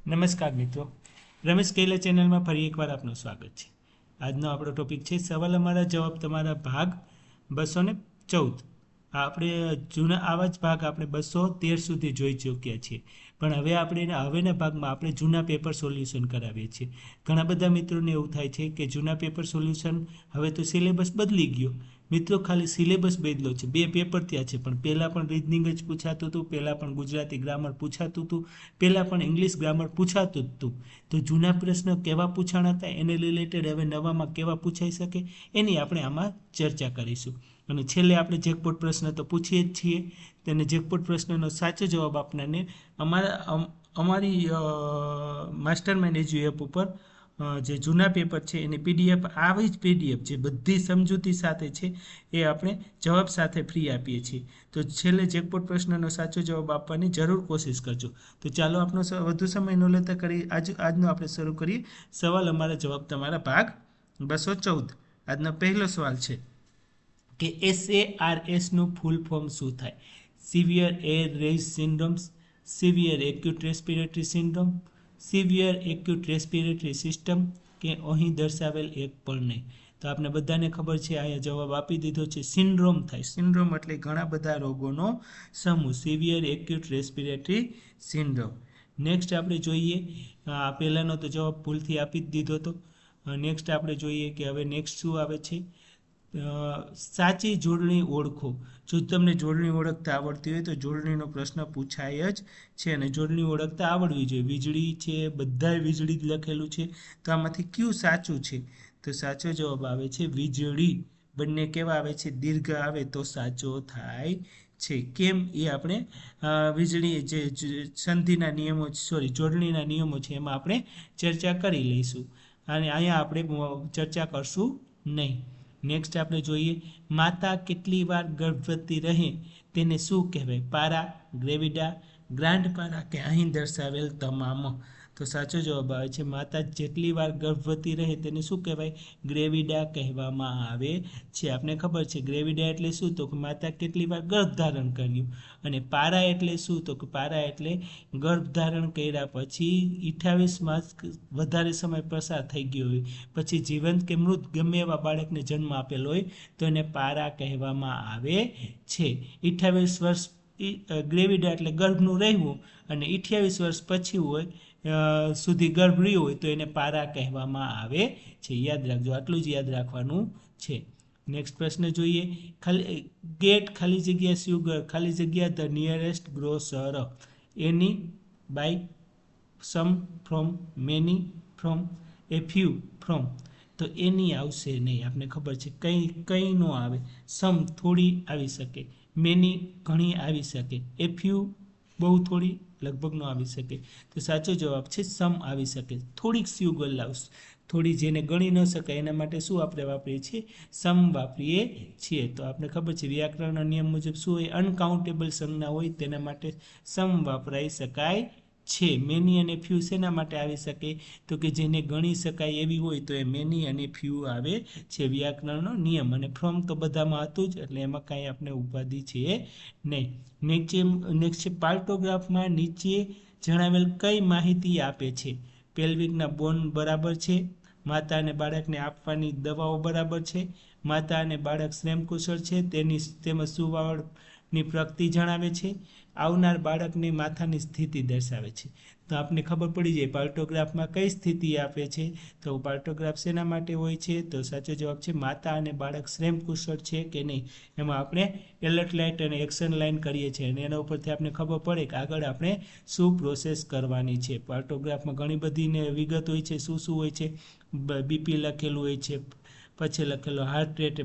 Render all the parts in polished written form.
નમસ્કાર મિત્રો, રમેશ કૈલા ચેનલમાં ફરી એકવાર આપનું સ્વાગત છે. આજનો આપણો ટોપિક છે સવાલ અમારા જવાબ તમારા ભાગ 214. આપણે જૂના આવા જ ભાગ આપણે 213 સુધી જોઈ ચૂક્યા છીએ, પણ હવે હવેના ભાગમાં આપણે જૂના પેપર સોલ્યુશન કરાવીએ છીએ. ઘણા બધા મિત્રોને એવું થાય છે કે જૂના પેપર સોલ્યુશન હવે તો સિલેબસ બદલી ગયો. મિત્રો, ખાલી સિલેબસ બદલ્યો છે, 2 પેપર ત્યાં છે, પણ પહેલાં પણ રીઝનિંગ જ પૂછાતું હતું, પહેલાં પણ ગુજરાતી ગ્રામર પૂછાતું હતું, પહેલાં પણ ઇંગ્લિશ ગ્રામર પૂછાતું જ હતું. તો જૂના પ્રશ્ન કેવા પૂછાણા હતા એને રિલેટેડ હવે નવામાં કેવા પૂછાઈ શકે એની આપણે આમાં ચર્ચા કરીશું. અને છેલ્લે આપણે જેકપોટ પ્રશ્ન તો પૂછીએ જ છીએ. તેને જેકપોટ પ્રશ્નનો સાચો જવાબ આપનારને અમારી માસ્ટર માઇન્ડ એજ્યુ એપ ઉપર જે જૂના પેપર છે એની પીડીએફ, આવી જ પીડીએફ જે બધી સમજૂતી સાથે છે એ આપણે જવાબ સાથે ફ્રી આપીએ છીએ. તો છેલ્લે જેકપોટ પ્રશ્નનો સાચો જવાબ આપવાની જરૂર કોશિશ કરજો. તો ચાલો આપણો વધુ સમય ન લેતા કરી આજનો આપણે શરૂ કરીએ. સવાલ અમારા જવાબ તમારા ભાગ 214. આજનો પહેલો સવાલ છે કે SARSનું ફૂલ ફોર્મ શું થાય? Severe air raise syndromes, severe acute respiratory syndrome, severe acute respiratory system, કે અહીં દર્શાવેલ એક પણ નહીં. તો આપણે બધાને ખબર છે, અહીંયા જવાબ આપી દીધો છે, સિન્ડ્રોમ થાય. સિન્ડ્રોમ એટલે ઘણા બધા રોગોનો સમૂહ, severe acute respiratory syndrome. Next આપણે જોઈએ, પહેલાંનો તો જવાબ ભૂલથી આપી જ દીધો હતો. નેક્સ્ટ આપણે જોઈએ કે હવે નેક્સ્ટ શું આવે છે. સાચી જોડણી ઓળખો. જો તમને જોડણી ઓળખતા આવડતી હોય તો જોડણીનો પ્રશ્ન પૂછાય જ છે, અને જોડણી ઓળખતા આવડવી જોઈએ. વીજળી છે, બધાય વીજળી જ લખેલું છે, તો આમાંથી કયું સાચું છે? તો સાચો જવાબ આવે છે વીજળી. બંને કેવા આવે છે? દીર્ઘ આવે તો સાચો થાય છે. કેમ એ આપણે વીજળી જે સંધિના નિયમો, જોડણીના નિયમો છે એમાં આપણે ચર્ચા કરી લઈશું, અને અહીંયા આપણે ચર્ચા કરશું નહીં. નેક્સ્ટ આપણે જોઈએ, માતા કેટલી વાર ગર્ભવતી રહે તેને શું કહેવાય? પારા, ગ્રેવિડા, ગ્રાન્ડ પારા, કે અહીં દર્શાવેલ તમામ. તો સાચો જવાબ આવે છે માતા જેટલી વાર ગર્ભવતી રહે તેને શું કહેવાય? ગ્રેવિડા કહેવામાં આવે છે. આપને ખબર છે ગ્રેવિડા એટલે શું? તો કે માતા કેટલી વાર ગર્ભ ધારણ કર્યું. અને પારા એટલે શું? તો કે પારા એટલે ગર્ભ ધારણ કર્યા પછી 28 માસ વધારે સમય પસાર થઈ ગયો હોય, પછી જીવંત કે મૃત ગમે એવા બાળકને જન્મ આપેલો હોય તો એને પારા કહેવામાં આવે છે. 28 વર્ષ ગ્રેવિડા એટલે ગર્ભનું રહેવું, અને 28 વર્ષ પછી હોય સુધી ગર્ભ રહ્યો હોય તો એને પારા કહેવામાં આવે છે. યાદ રાખજો, આટલું જ યાદ રાખવાનું છે. નેક્સ્ટ પ્રશ્ન જોઈએ, ગેટ ખાલી જગ્યા સ્યુગર ખાલી જગ્યા the nearest grocer, any, by, some, from, many, from, a few, from. તો એની આવશે નહીં, આપને ખબર છે. કઈ નો આવે? સમ થોડી આવી શકે, મેની ઘણી આવી શકે, એ ફ્યુ બહુ થોડી લગભગ ન આવી શકે. તો સાચો જવાબ છે સમ આવી શકે. થોડીક સ્યુગર લાવશે, થોડી જેને ગણી ન શકાય એના માટે શું આપણે વાપરીએ છીએ? સમ વાપરીએ છીએ. તો આપણે ખબર છે વ્યાકરણના નિયમ મુજબ શું હોય? અનકાઉન્ટેબલ સંજ્ઞા હોય તેના માટે સમ વાપરાઈ શકાય છે. મેની અને ફ્યુ શેના માટે આવી શકે? તો કે જેને ગણી શકાય એવી હોય તો એ મેની અને ફ્યુ આવે છે, વ્યાકરણનો નિયમ. અને ફ્રોમ તો બધામાં હતું જ, એટલે એમાં કાંઈ આપણે ઉપાધિ છે નહીં. નેક્સ્ટ છે, પાર્ટોગ્રાફમાં નીચે જણાવેલ કઈ માહિતી આપે છે? પેલ્વિકના બોન બરાબર છે, માતા અને બાળકને આપવાની દવાઓ બરાબર છે, માતા અને બાળક શ્રેમકુશળ છે, તેમજ સુવાવડની પ્રગતિ જણાવે છે, આવનાર બાળકની માથાની સ્થિતિ દર્શાવે છે. તો આપને ખબર પડી જાય પાર્ટોગ્રાફમાં કઈ સ્થિતિ આપે છે. તો પાર્ટોગ્રાફ શેના માટે હોય છે? તો સાચો જવાબ છે માતા અને બાળક શ્રેમકુશળ છે કે નહીં. એમાં આપણે એલર્ટ લાઇટ અને એક્શન લાઇન કરીએ છીએ, અને એના ઉપરથી આપણે ખબર પડે કે આગળ આપણે શું પ્રોસેસ કરવાની છે. પાર્ટોગ્રાફમાં ઘણી બધી વિગત હોય છે. શું શું હોય છે? બીપી લખેલું હોય છે, પછી લખેલું હાર્ટ રેટ,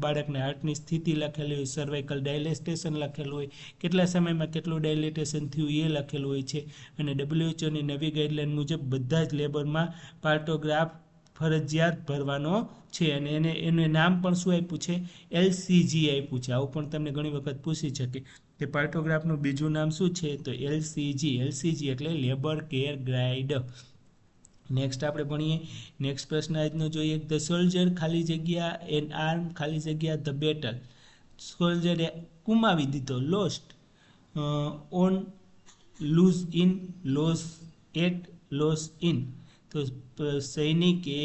બાળકના હાર્ટની સ્થિતિ લખેલી હોય, સર્વાઇકલ ડાયલેસ્ટેશન લખેલું હોય, કેટલા સમયમાં કેટલું ડાયલેટેશન થયું એ લખેલું હોય છે. અને WHOની નવી ગાઈડલાઇન મુજબ બધા જ લેબરમાં પાર્ટોગ્રાફ ફરજિયાત ભરવાનો છે. અને એને નામ પણ શું આપ્યું છે? LCG આપ્યું છે. આવું પણ તમને ઘણી વખત પૂછી શકે કે પાર્ટોગ્રાફનું બીજું નામ શું છે? તો LCG. LCG એટલે લેબર કેર ગાઈડ. નેક્સ્ટ આપણે ભણીએ. નેક્સ્ટ પ્રશ્ન આજનો જોઈએ, ધ સોલ્જર ખાલી જગ્યા એન આર્મ ખાલી જગ્યા ધ બેટલ. સોલ્જરે ગુમાવી દીધો, lost, on, lose in, loss at, loss in, તો સૈનિકે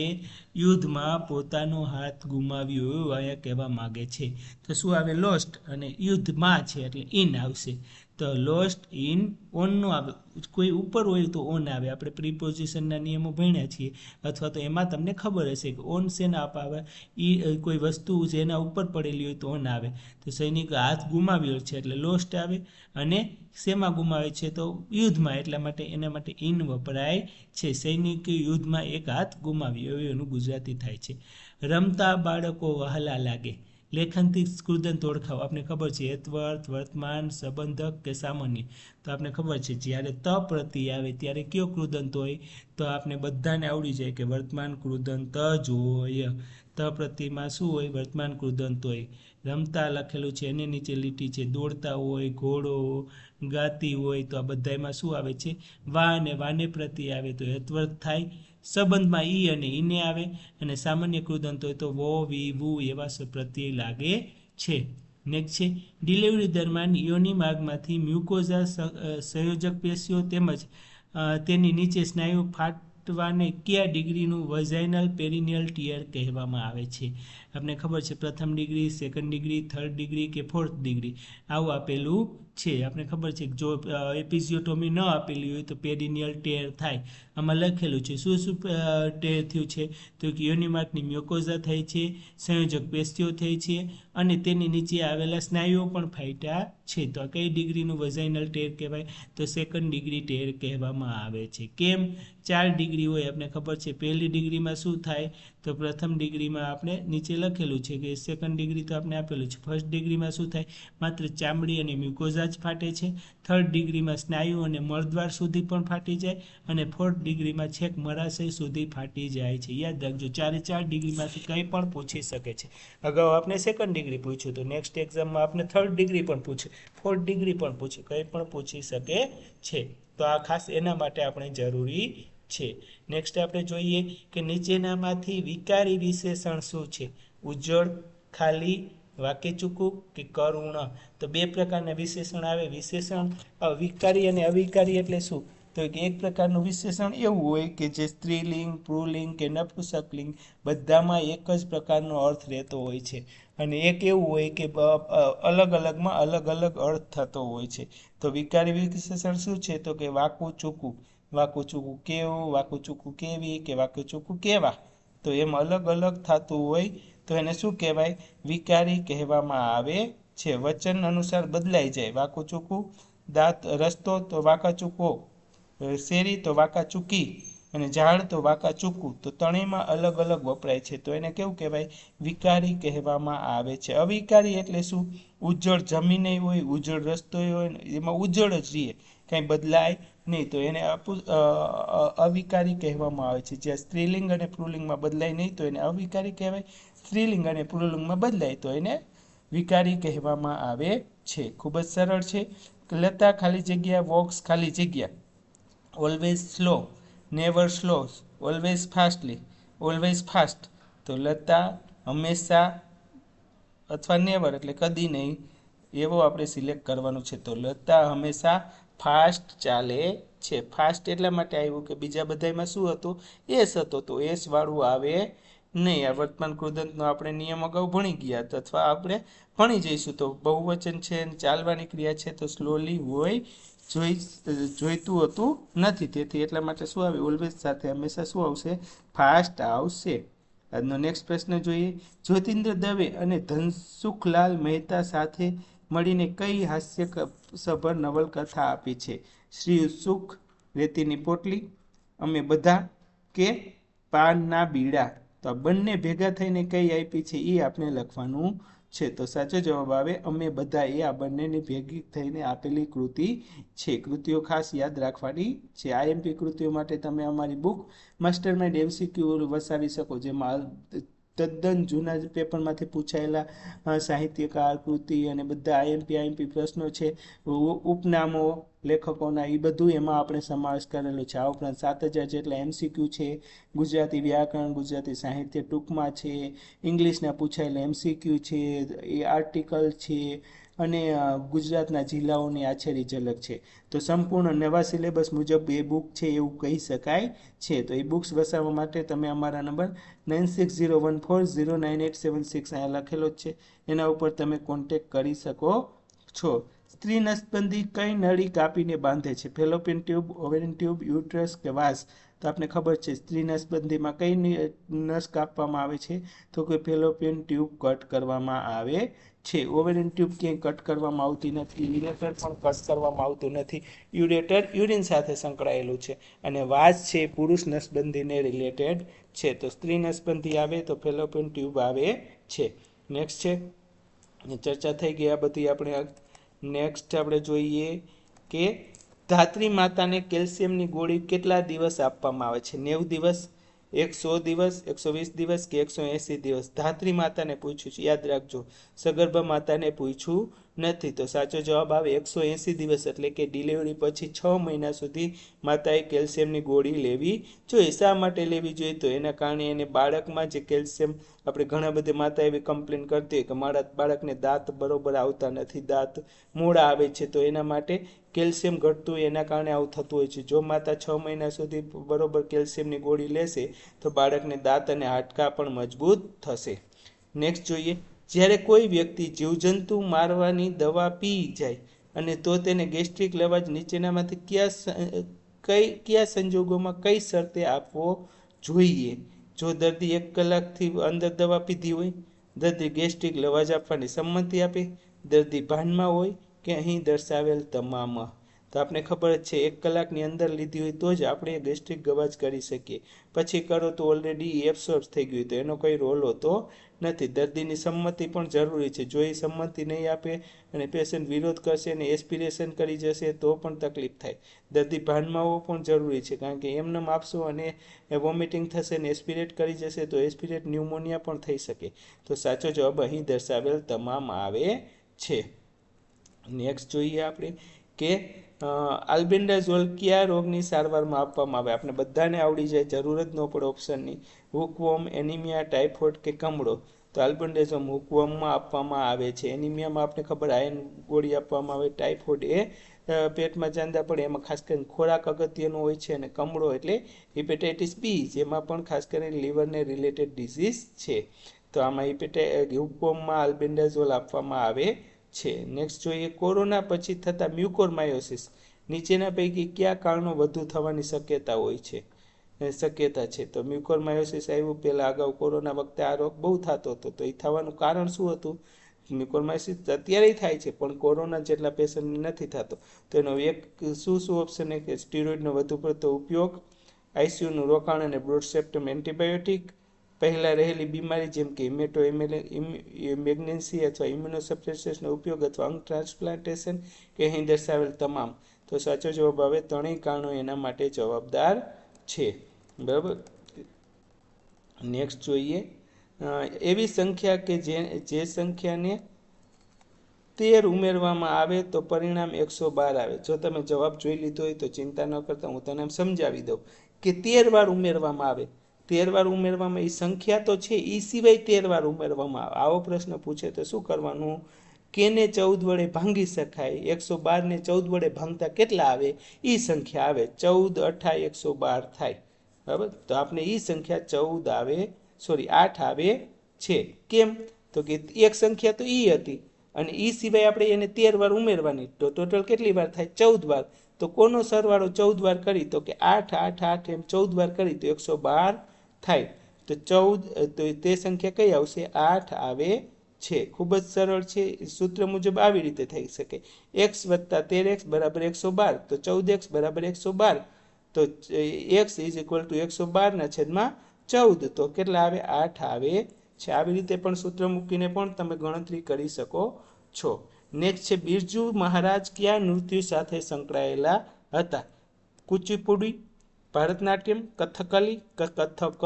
યુદ્ધમાં પોતાનો હાથ ગુમાવ્યો એવું અહીંયા કહેવા માગે છે. તો શું આવે? લોસ્ટ, અને યુદ્ધમાં છે એટલે ઇન આવશે. તો લોસ્ટ ઇન ઓનનો આવે, કોઈ ઉપર હોય તો ઓન આવે. આપણે પ્રિપોઝિશનના નિયમો ભણ્યા છીએ, અથવા તો એમાં તમને ખબર હશે કે ઓન શેના આપ આવે, કોઈ વસ્તુ જેના ઉપર પડેલી હોય તો ઓન આવે. તો સૈનિકે હાથ ગુમાવ્યો છે એટલે લોસ્ટ આવે, અને શેમાં ગુમાવે છે? તો યુદ્ધમાં, એટલા માટે એના માટે ઇન વપરાય છે. સૈનિકે યુદ્ધમાં એક હાથ ગુમાવ્યો, એવું એનું ગુજરાતી થાય છે. રમતા બાળકો વહાલા લાગે. લેખનથી કૃદંત ઓળખાવો. આપણે ખબર છે હેતવર્ત, વર્તમાન, સંબંધક કે સામાન્ય. તો આપણે ખબર છે જ્યારે ત પ્રત્યય આવે ત્યારે કયો કૃદંત હોય? તો આપણે બધાને આવડી જાય કે વર્તમાન કૃદંત જ હોય. ત પ્રત્યયમાં શું હોય? વર્તમાન કૃદંત હોય. રમતા લખેલું છે, એની નીચે લીટી છે. દોડતા હોય, ઘોડો, ગાતી હોય, તો આ બધામાં શું આવે છે? વા, અને વાને પ્રત્યય આવે તો હેતવર્ત થાય. સંબંધમાં ઈ અને ઈને આવે, અને સામાન્ય કૃદંત હોય તો વો, વી, વુ એવા પ્રત્યય લાગે છે. નેક્સ્ટ છે ડિલિવરી દરમિયાન યોનિ માર્ગમાંથી મ્યુકોઝા સંયોજક પેશીઓ તેમજ તેની નીચે સ્નાયુ ફાટવાને કયા ડિગ્રીનું વજાઇનલ પેરિનિયલ ટીયર કહેવામાં આવે છે? આપણે ખબર છે પ્રથમ degree, second degree, third degree કે ફોર્થ ડિગ્રી આવું આપેલું છે. આપણે ખબર છે જો એપિઝિયોટોમી ન આપેલી હોય તો પેરિનિયલ ટેર થાય. આમાં લખેલું છે શું શું ટેર થયું છે? તો કે યોનિમાર્ગની મ્યુકોઝા થઈ છે, સંયોજક પેશીઓ થઈ છે, અને તેની નીચે આવેલા સ્નાયુઓ પણ ફાટ્યા છે. તો આ કઈ ડિગ્રીનું વજાઇનલ ટેર કહેવાય? તો સેકન્ડ ડિગ્રી ટેર કહેવામાં આવે છે. કેમ? 4 ડિગ્રી હોય. આપણે ખબર છે પહેલી ડિગ્રીમાં શું થાય? તો પ્રથમ ડિગ્રીમાં આપણે નીચે લખેલું છે કે સેકન્ડ ડિગ્રી તો આપણે આપેલું છે. ફર્સ્ટ ડિગ્રીમાં શું થાય? માત્ર ચામડી અને મ્યુકોઝા જ ફાટે છે. થર્ડ ડિગ્રીમાં સ્નાયુ અને મળદ્વાર સુધી પણ ફાટી જાય, અને ફોર્થ ડિગ્રીમાં છેક મરાશય સુધી ફાટી જાય છે. યાદ રાખજો, 4 ડિગ્રીમાંથી કંઈ પણ પૂછી શકે છે. અગાઉ આપણે સેકન્ડ ડિગ્રી પૂછ્યું તો નેક્સ્ટ એક્ઝામમાં આપણે થર્ડ ડિગ્રી પણ પૂછે, ફોર્થ ડિગ્રી પણ પૂછે, કંઈ પણ પૂછી શકે છે. તો આ ખાસ એના માટે આપણે જરૂરી છે. નેક્સ્ટ આપણે જોઈએ કે નીચેનામાંથી વિકારી વિશેષણ શું છે? ઉજ્જળ, ખાલી, વાકેચૂકું કે કરુણ? તો 2 પ્રકારના વિશેષણ આવે. વિશેષણ વિકારી અને અવિકારી એટલે શું? તો એક પ્રકારનું વિશેષણ એવું હોય કે જે સ્ત્રીલિંગ, પુલ્લિંગ કે નપુંસકલિંગ બધામાં એક જ પ્રકારનો અર્થ રહેતો હોય છે, અને એક એવું હોય કે અલગ અલગમાં અલગ અલગ અર્થ થતો હોય છે. તો વિકારી વિશેષણ શું છે? તો કે વાકું ચૂકું. વાકું ચૂકું કેવું, વાકું ચૂકું કેવી કે વાકું ચૂકું કેવા, તો એમ અલગ અલગ થતું હોય તો એને શું કહેવાય? વિકારી કહેવામાં આવે છે. વચન અનુસાર બદલાઈ જાય. વાકું ચૂકું, દાંત રસ્તો તો વાકા ચૂકો, શેરી તો વાકા ચૂકી, અને ઝાડ તો વાકા ચૂકું. તો ત્રણેયમાં અલગ અલગ વપરાય છે, તો એને કેવું કહેવાય? વિકારી કહેવામાં આવે છે. અવિકારી એટલે શું? ઉજ્જળ જમીન હોય, ઉજ્જળ રસ્તો હોય, એમાં ઉજ્જળ જ રહીએ, કાંઈ બદલાય નહીં, તો એને અવિકારી કહેવામાં આવે છે. જ્યાં સ્ત્રીલિંગ અને પુલ્લિંગમાં બદલાય નહીં તો એને અવિકારી કહેવાય. સ્ત્રીલિંગ અને પુલ્લિંગમાં બદલાય તો એને વિકારી કહેવામાં આવે છે. ખૂબ જ સરળ છે. લતા ખાલી જગ્યા, વોક્સ ખાલી જગ્યા. Always slow, never slow, always fastly, always fast. તો લતા હંમેશા અથવા નેવર એટલે કદી નહીં એવો આપણે સિલેક્ટ કરવાનું છે. તો લતા હંમેશા ફાસ્ટ ચાલે છે. ફાસ્ટ એટલા માટે આવ્યું કે બીજા બધામાં શું હતું? એસ હતો, તો એસ વાળું આવે નહીં. આ વર્તમાન કૃદંતનો આપણે નિયમ અગાઉ ભણી ગયા, અથવા આપણે ભણી જઈશું. તો બહુવચન છે, ચાલવાની ક્રિયા છે, તો સ્લોલી હોય જોઈતું હતું નથી. તેથી એટલા માટે શું આવે? ઓલવેઝ સાથે હંમેશા શું આવશે? ફાસ્ટ આવશે. આજનો નેક્સ્ટ પ્રશ્ન જોઈએ. જ્યોતિન્દ્ર દવે અને ધનસુખલાલ મહેતા સાથે મળીને કઈ હાસ્યસભર નવલકથા આપી છે? શ્રી સુખ, રેતીની પોટલી, અમે બધા કે પાનના બીડા? તો આ બંને ભેગા થઈને કઈ આપી છે એ આપણે લખવાનું છે. તો સાચો જવાબ આવે અમે બધા. એ આ બંનેની ભેગી થઈને આપેલી કૃતિ છે. કૃતિઓ ખાસ યાદ રાખવાની છે. આઈએમપી કૃતિઓ માટે તમે અમારી બુક માસ્ટરમાઇન્ડ MCQ વસાવી શકો, જેમાં તદ્દન જૂના પેપરમાંથી પૂછાયેલા સાહિત્યકાર, કૃતિ અને બધા આઈએમપી પ્રશ્નો છે. ઉપનામો લેખકોના એ બધું એમાં આપણે સમાવેશ કરેલો છે. આ ઉપરાંત 7000 જેટલા MCQ છે. ગુજરાતી વ્યાકરણ, ગુજરાતી સાહિત્ય ટૂંકમાં છે, ઇંગ્લિશના પૂછાયેલા MCQ છે, એ આર્ટિકલ છે, અને ગુજરાતના જિલ્લાઓની આછેરી ઝલક છે. તો સંપૂર્ણ નવા સિલેબસ મુજબ એ બુક છે એવું કહી શકાય છે. તો એ બુક્સ વસાવવા માટે તમે અમારા નંબર 9601409876 અહીંયા લખેલો જ છે, એના ઉપર તમે કોન્ટેક કરી શકો છો. સ્ત્રી નસબંધી કઈ નળી કાપીને બાંધે છે? Fallopian tube, ovarian tube, uterus કે વાસ? તો આપણે ખબર છે સ્ત્રી નસબંધીમાં કઈ નસ કાપવામાં આવે છે? તો કે ફેલોપિયન ટ્યુબ કટ કરવામાં આવે છે. ઓવેરિયન ટ્યુબ ક્યાંય કટ કરવામાં આવતી નથી. યુરેટર પણ કટ કરવામાં આવતું નથી. યુરેટર યુરિન સાથે સંકળાયેલું છે. અને વાસ છે પુરુષ નસબંધીને રિલેટેડ છે. તો સ્ત્રી નસબંધી આવે તો ફેલોપિયન ટ્યુબ આવે છે. નેક્સ્ટ છે, ચર્ચા થઈ ગઈ આ બધી. આપણે નેક્સ્ટ આપણે જોઈએ કે ધાત્રી માતાને કેલ્શિયમની ગોળી કેટલા દિવસ આપવામાં આવે છે? 90 દિવસ, 100 દિવસ, 120 દિવસ કે 180 દિવસ? ધાત્રી માતાને પૂછ્યું છે, યાદ રાખજો. સગર્ભા માતાને પૂછ્યું નથી. તો સાચો જવાબ આવે 180 દિવસ, એટલે કે ડિલિવરી પછી 6 મહિના સુધી માતાએ કેલ્શિયમની ગોળી લેવી જોઈએ. શા માટે લેવી જોઈએ? તો એના કારણે એને બાળકમાં જે કેલ્શિયમ, આપણે ઘણા બધા માતા એવી કમ્પ્લેન કરતી હોય કે મારા બાળકને દાંત બરોબર આવતા નથી, દાંત મોડા આવે છે, તો એના માટે કેલ્શિયમ ઘટતું હોય એના કારણે આવું થતું હોય છે. જો માતા 6 મહિના સુધી બરોબર કેલ્શિયમની ગોળી લેશે તો બાળકને દાંત અને હાડકાં પણ મજબૂત થશે. નેક્સ્ટ જોઈએ, જ્યારે કોઈ વ્યક્તિ જીવજંતુ મારવાની દવા પી જાય અને તો તેને ગેસ્ટ્રિક લેવા જ નીચેનામાંથી કયા સંજોગોમાં કઈ શરતે આપવો જોઈએ? જો દર્દી 1 કલાકથી અંદર દવા પીધી હોય, દર્દી ગેસ્ટ્રિક લેવા જ આપવાની સંમતિ આપે, દર્દી ભાનમાં હોય કે અહીં દર્શાવેલ તમામ? તો આપણે ખબર જ છે 1 કલાકની અંદર લીધી હોય તો જ આપણે ગેસ્ટ્રિક ગવાજ કરી શકીએ. પછી કરો તો ઓલરેડી એબ્સોર્બ થઈ ગયું, તો એનો કોઈ રોલ હોતો નથી. દર્દીની સંમતિ પણ જરૂરી છે. જો એ સંમતિ નહીં આપે અને પેશન્ટ વિરોધ કરશે અને એસ્પિરેશન કરી જશે તો પણ તકલીફ થાય. દર્દી ભાનમાં હોવો પણ જરૂરી છે, કારણ કે એમને આપશો અને વોમિટિંગ થશે અને એસ્પિરેટ કરી જશે તો એસ્પિરેટ ન્યુમોનિયા પણ થઈ શકે. તો સાચો જવાબ અહીં દર્શાવેલ તમામ આવે છે. નેક્સ્ટ જોઈએ આપણે કે આલ્બેન્ડાઝોલ કયા રોગની સારવારમાં આપવામાં આવે? આપણે બધાને આવડી જાય, જરૂર જ ન પડે ઓપ્શનની. હુકવોર્મ, એનિમિયા, ટાઇફોઇડ કે કમળો? તો આલ્બેન્ડાઝોલ હુકવોર્મમાં આપવામાં આવે છે. એનિમિયામાં આપણે ખબર આયર્ન ગોળી આપવામાં આવે. ટાઇફોઇડ એ પેટમાં ચાંદા પડે એમાં ખાસ કરીને ખોરાક અગત્યનો હોય છે. અને કમળો એટલે હિપેટાઇટિસ બી, જેમાં પણ ખાસ કરીને લીવરને રિલેટેડ ડિઝીઝ છે. તો આમાં હુકવોર્મમાં આલ્બેન્ડાઝોલ આપવામાં આવે છે. નેક્સ્ટ જોઈએ, કોરોના પછી થતા મ્યુકોરમાયોસિસ નીચેના પૈકી કયા કારણો વધુ થવાની શક્યતા છે? તો મ્યુકોરમાયોસિસ આવ્યું પહેલાં અગાઉ કોરોના વખતે આ રોગ બહુ થતો હતો, તો એ થવાનું કારણ શું હતું? મ્યુકોરમાયોસિસ અત્યારે થાય છે પણ કોરોના જેટલા પેશન્ટ નથી થતો. તો એનો એક શું ઓપ્શન છે કે સ્ટીરોઇડનો વધુ પડતો ઉપયોગ, આઈસીયુનું રોકાણ અને બ્રોડ-સ્પેક્ટ્રમ એન્ટીબાયોટિક, પહેલાં રહેલી બીમારી જેમ કે મેગ્નેન્સી અથવા ઇમ્યુનોસપ્રેસન્સનો ઉપયોગ અથવા અંગ ટ્રાન્સપ્લાન્ટેશન કે અહીં દર્શાવેલ તમામ? તો સાચો જવાબ આવે ત્રણેય કારણો એના માટે જવાબદાર છે. બરાબર. નેક્સ્ટ જોઈએ, એવી સંખ્યા કે જે સંખ્યાને 13 ઉમેરવામાં આવે તો પરિણામ 112 આવે. જો તમે જવાબ જોઈ લીધો હોય તો ચિંતા ન કરતા, હું તને સમજાવી દઉં કે 13 વાર ઉમેરવામાં આવે. 13 વાર ઉમેરવામાં, એ સંખ્યા તો છે એ સિવાય 13 વાર ઉમેરવામાં આવે. આવો પ્રશ્ન પૂછે તો શું કરવાનું? કેને 14 વડે ભાંગી શકાય? 112 ને 14 વડે ભાંગતા કેટલા આવે? એ સંખ્યા આવે. 14 8 112 થાય. બરાબર. તો આપણે એ સંખ્યા 14 આવે, 8 આવે છે. કેમ? તો કે એક સંખ્યા તો એ હતી અને એ સિવાય આપણે એને 13 વાર ઉમેરવાની, તો ટોટલ કેટલી વાર થાય? 14 વાર. તો કોનો સરવાળો 14 વાર કરી? તો કે 8 8 8 એમ 14 વાર કરી તો 112 થાય. તો 14, તો તે સંખ્યા કઈ આવશે? 8 આવે છે. ખૂબ જ સરળ છે. સૂત્ર મુજબ આવી રીતે થઈ શકે, x વત્તા 13x બરાબર 112. તો 14x બરાબર 112. તો x ઇઝ ઇક્વલ ટુ 112/14. તો કેટલા આવે? 8 આવે છે. આવી રીતે પણ સૂત્ર મૂકીને પણ તમે ગણતરી કરી શકો છો. નેક્સ્ટ છે, બિરજુ મહારાજ કયા નૃત્ય સાથે સંકળાયેલા હતા? કુચીપુડી, ભરતનાટ્યમ, કથકલી કે કથક?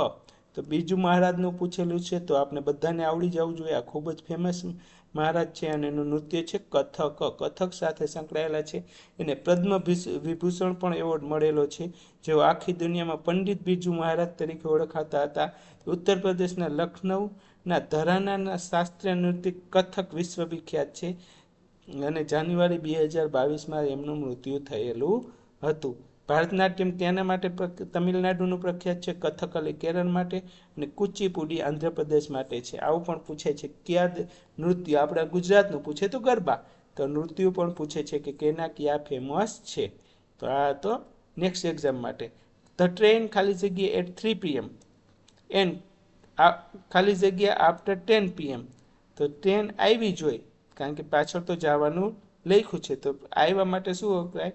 તો બિરજુ મહારાજનું પૂછેલું છે, તો આપણે બધાને આવડી જવું જોઈએ. આ ખૂબ જ ફેમસ મહારાજ છે અને એનું નૃત્ય છે કથક. કથક સાથે સંકળાયેલા છે. એને પદ્મ વિભૂષણ પણ એવોર્ડ મળેલો છે. જેઓ આખી દુનિયામાં પંડિત બિરજુ મહારાજ તરીકે ઓળખાતા હતા. ઉત્તર પ્રદેશના લખનઉના ધરાનાના શાસ્ત્રીય નૃત્ય કથક વિશ્વવિખ્યાત છે. અને જાન્યુઆરી 2022માં એમનું મૃત્યુ થયેલું હતું. ભારતનાટ્યમ ક્યાંના માટે તમિલનાડુનું પ્રખ્યાત છે? કથકલી કેરળ માટે અને કુચીપુડી આંધ્રપ્રદેશ માટે છે. આવું પણ પૂછે છે કયા નૃત્ય આપણા ગુજરાતનું પૂછે તો ગરબા, તો નૃત્યો પણ પૂછે છે કે કેના કયા ફેમસ છે. તો આ તો નેક્સ્ટ એક્ઝામ માટે. ધ ટ્રેન ખાલી જગ્યા એટ 3 PM એન્ડ ખાલી જગ્યા આફ્ટર 10 PM. તો ટ્રેન આવી જોઈએ, કારણ કે પાછળ તો જવાનું લખ્યું છે, તો આવ્યા માટે શું વપરાય?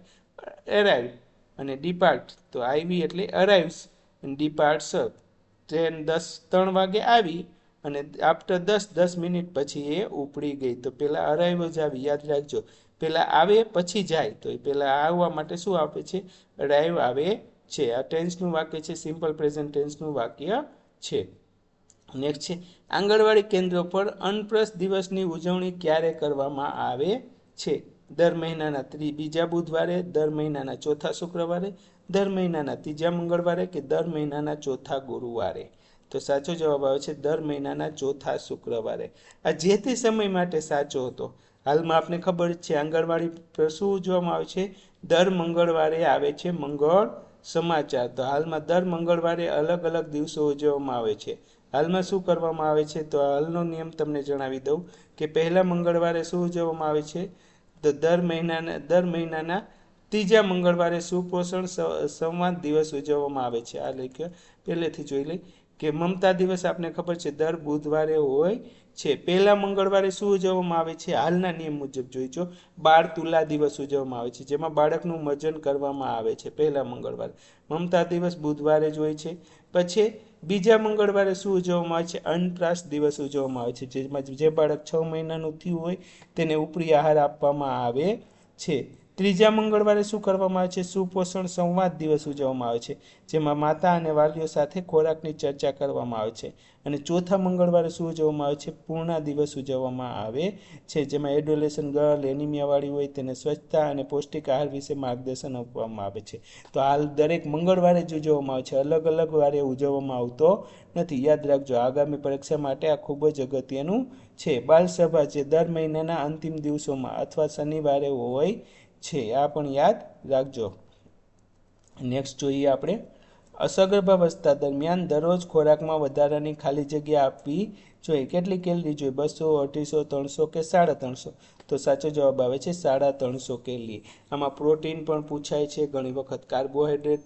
અરાઇવ. અને ડિપાર્ટ તો આવી એટલે અરાઇવ્સ અને ડિપાર્ટ્સ. ટ્રેન 3 વાગે આવી અને આફ્ટર 10 મિનિટ પછી એ ઉપડી ગઈ. તો પહેલાં અરાઇવ જ આવી, યાદ રાખજો. પહેલાં આવે પછી જાય, તો એ પહેલાં આવવા માટે શું આપે છે? અરાઇવ આવે છે. આ ટેન્સનું વાક્ય છે, સિમ્પલ પ્રેઝન્ટ ટેન્સનું વાક્ય છે. નેક્સ્ટ છે આંગણવાડી કેન્દ્રો પર અન્નપ્રાશ દિવસની ઉજવણી ક્યારે કરવામાં આવે છે? દર મહિનાના બીજા બુધવારે, દર મહિનાના ચોથા શુક્રવારે, દર મહિનાના ત્રીજા મંગળવારે કે દર મહિનાના ચોથા ગુરુવારે. તો સાચો જવાબ આવે છે દર મહિનાના ચોથા શુક્રવારે. આ જે તે સમય માટે સાચો હતો. હાલમાં આપને ખબર છે આંગણવાડી શું ઉજવવામાં આવે છે? દર મંગળવારે આવે છે મંગળ સમાચાર. તો હાલમાં દર મંગળવારે અલગ અલગ દિવસો ઉજવવામાં આવે છે. હાલમાં શું કરવામાં આવે છે? તો હાલનો નિયમ તમને જણાવી દઉં કે પહેલા મંગળવારે શું ઉજવવામાં આવે છે? તો દર મહિનાના ત્રીજા મંગળવારે સુપોષણ સંવાદ દિવસ ઉજવવામાં આવે છે. આ લખ્યો પહેલેથી જોઈ લઈ કે મમતા દિવસ આપને ખબર છે દર બુધવારે હોય છે. પહેલા મંગળવારે શું ઉજવવામાં આવે છે? હાલના નિયમ મુજબ જોઈજો, બાળ તુલા દિવસ ઉજવવામાં આવે છે, જેમાં બાળકનું મજન કરવામાં આવે છે પહેલા મંગળવારે. મમતા દિવસ બુધવારે જ હોય છે. પછી બીજા મંગળવારે શું ઉજવવામાં આવે છે? અન્નપ્રાશ દિવસ ઉજવવામાં આવે છે, જેમાં જે બાળક 6 મહિનાનું થયું હોય તેને ઉપરી આહાર આપવામાં આવે છે. ત્રીજા મંગળવારે શું કરવામાં આવે છે? સુપોષણ સંવાદ દિવસ ઉજવવામાં આવે છે, જેમાં માતા અને વાલીઓ સાથે ખોરાકની ચર્ચા કરવામાં આવે છે. અને ચોથા મંગળવારે શું ઉજવવામાં આવે છે? પૂર્ણા દિવસ ઉજવવામાં આવે છે, જેમાં એડોલેશન ગર્લ એનિમિયાવાળી હોય તેને સ્વચ્છતા અને પૌષ્ટિક આહાર વિશે માર્ગદર્શન આપવામાં આવે છે. તો હાલ દરેક મંગળવારે જ ઉજવવામાં આવે છે, અલગ અલગ વારે ઉજવવામાં આવતો નથી. યાદ રાખજો, આગામી પરીક્ષા માટે આ ખૂબ જ અગત્યનું છે. બાલસભા જે દર મહિનાના અંતિમ દિવસોમાં અથવા શનિવારે હોય છે, આ પણ યાદ રાખજો. નેક્સ્ટ જોઈએ આપણે અસગર્ભાવસ્થા દરમિયાન દરરોજ ખોરાકમાં વધારાની ખાલી જગ્યા આપવી જોઈએ. કેટલી કેલરી જોઈએ? 200, 250, 300 કે 350? તો સાચો જવાબ આવે છે 350 કેલરી. આમાં પ્રોટીન પણ પૂછાય છે, ઘણી વખત કાર્બોહાઈડ્રેટ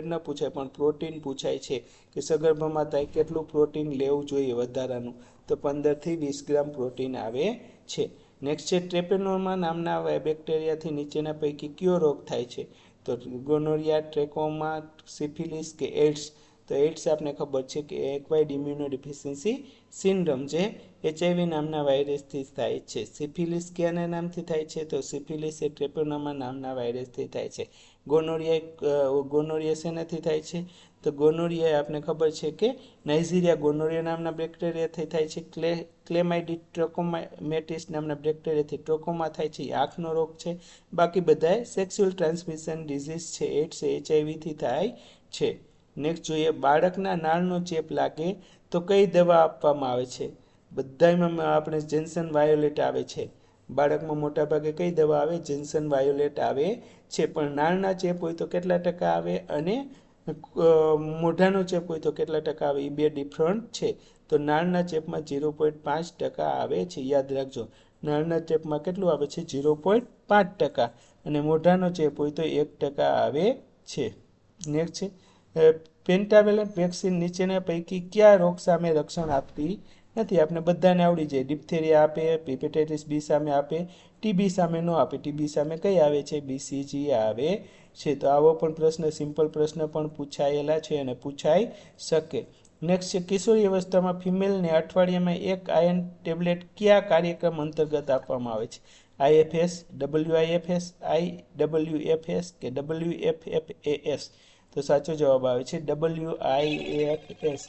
ન પૂછાય પણ પ્રોટીન પૂછાય છે કે સગર્ભા માતાએ કેટલું પ્રોટીન લેવું જોઈએ વધારાનું? તો 15 થી 20 ગ્રામ પ્રોટીન આવે છે. નેક્સ્ટ છે ટ્રેપેનોમા નામના બેક્ટેરિયાથી નીચેના પૈકી કયો રોગ થાય છે? તો ગોનોરિયા, ટ્રેકોમા, સિફિલિસ કે એડ્સ? તો એડ્સ આપને ખબર છે કે એક્વાયર્ડ ઇમ્યુનોડિફિશિયન્સી સિન્ડ્રોમ, જે HIV નામના વાયરસથી થાય છે. સિફિલિસ ક્યાંના નામથી થાય છે? તો સિફિલિસ એ ટ્રેપેનોમા નામના વાયરસથી થાય છે. ગોનોરિયા શેનાથી થાય છે? તો ગોનોરિયા આપને ખબર છે કે નાઇજીરિયા ગોનોરિયા નામના બેક્ટેરિયાથી થાય છે. ક્લેમાઇડિસ ટ્રોકોમેટિસ નામના બેક્ટેરિયાથી ટ્રોકોમા થાય છે, આંખનો રોગ છે. બાકી બધાએ સેક્સ્યુઅલ ટ્રાન્સમિશન ડિઝીઝ છે, એડ્સ HIV થી થાય છે. નેક્સ્ટ જોઈએ બાળકના નાળનો ચેપ લાગે તો કઈ દવા આપવામાં આવે છે? બધામાં આપણે જેન્સન વાયોલેટ આવે છે. બાળકમાં મોટાભાગે કઈ દવા આવે? જેન્સન વાયોલેટ આવે છે. પણ નાળના ચેપ હોય તો કેટલા ટકા આવે અને મોઢાનો ચેપ હોય તો કેટલા ટકા આવે? એ બે ડિફરન્ટ છે. તો નાળના ચેપમાં 0.5% આવે છે. યાદ રાખજો, નાળના ચેપમાં કેટલું આવે છે? 0.5%. અને મોઢાનો ચેપ હોય તો 1% આવે છે. નેક્સ્ટ છે પેન્ટાવેલેન્ટ વેક્સિન નીચેના પૈકી કયા રોગ સામે રક્ષણ આપતી નથી? આપણે બધાને આવડી જાય. ડિપ્થેરિયા આપે, હેપેટાઇટિસ B સામે આપે, TB સામે ન આપે. TB સામે કઈ આવે છે? BCG આવે છે. તો આવો પણ પ્રશ્ન, સિમ્પલ પ્રશ્ન પણ પૂછાયેલા છે અને પૂછાઈ શકે. નેક્સ્ટ છે કિશોરી અવસ્થામાં ફિમેલને અઠવાડિયામાં 1 આયર્ન ટેબ્લેટ કયા કાર્યક્રમ અંતર્ગત આપવામાં આવે છે? IFS, WIFS, IWFS કે WFFAS? તો સાચો જવાબ આવે છે WIFS.